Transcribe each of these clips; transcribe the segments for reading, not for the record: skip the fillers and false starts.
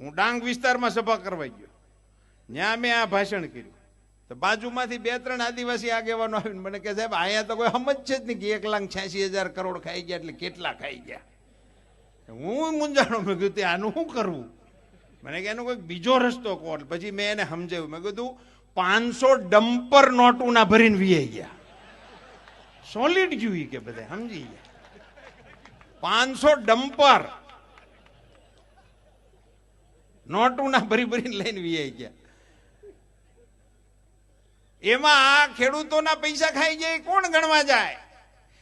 હું ડાંગ વિસ્તારમાં સભા કરવા ગયો, ત્યાં મેં આ ભાષણ કર્યું તો બાજુમાંથી 2-3 આદિવાસી આગેવાનો આવીને મને કહે, સાહેબ અહીંયા તો કોઈ સમજ છે જ નહીં કે 1,86,000 કરોડ ખાઈ ગયા એટલે કેટલા ખાઈ ગયા. હું મૂંઝાણો, મેં કીધું આનું શું કરવું? મને કે એનો કોઈ બીજો રસ્તો કહો. પછી મેં એને સમજાવ્યું, મેં કીધું 500 ડમ્પર નોટુના ભરીને વીઆઈ ગયા. સોલિડ જોઈ કે બધા સમજી ગયા. 500 ડમ્પર નોટુના ભરીને લઈને વીઆઈ ગયા. એમાં આ ખેડૂતોના પૈસા ખાઈ જાય કોણ ગણવા જાય?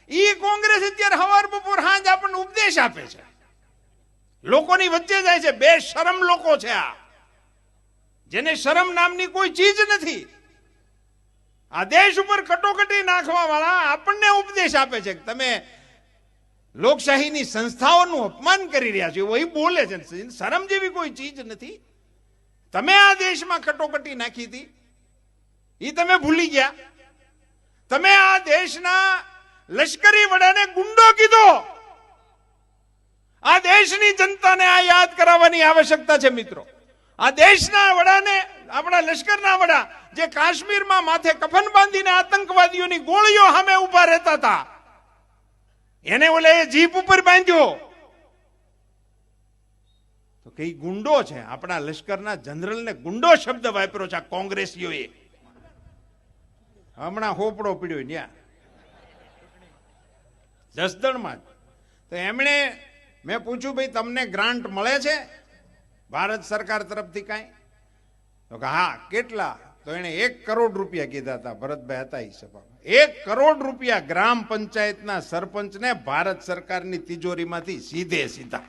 ઈ કોંગ્રેસ અત્યારે હવાર બપોર સાંજ આપણને ઉપદેશ આપે છે, લોકોની વચ્ચે જાય છે. બે શરમ લોકો છે આ, જેને શરમ નામની કોઈ ચીજ નથી. આ દેશ ઉપર કટોકટી નાખવા વાળા આપણને ઉપદેશ આપે છે કે તમે લોકશાહીની સંસ્થાઓનું અપમાન કરી રહ્યા છો, એ બોલે છે. શરમ જેવી કોઈ ચીજ નથી. તમે આ દેશમાં કટોકટી નાખી હતી, એ તમે ભૂલી ગયા. તમે આ દેશના લશ્કરી વડાને ગુંડો કીધો. આ દેશની જનતાને આ યાદ કરાવવાની આવશ્યકતા છે મિત્રો. આ દેશના વડાને, આપણા લશ્કરના વડા જે કાશ્મીરમાં માથે કફન બાંધીને આતંકવાદીઓની ગોળીઓ સામે ઉભા રહેતા હતા, એને ઓલે જીપ ઉપર બાંધ્યો તો કઈ ગુંડો છે. આપણા લશ્કરના જનરલને ગુંડો શબ્દ વાપર્યો છે આ કોંગ્રેસીઓએ. હમણાં હોપડો પીડ્યો ત્યાં જસદણમાં. તો એમણે, મેં પૂછ્યું, ભાઈ તમને ગ્રાન્ટ મળે છે ભારત સરકાર તરફથી કાંઈ? તો કે હા. કેટલા? તો એને 1 કરોડ રૂપિયા કીધા હતા. ભરતભાઈ હતા એ સભામાં. 1 કરોડ રૂપિયા ગ્રામ પંચાયતના સરપંચને ભારત સરકારની તિજોરીમાંથી સીધે સીધા.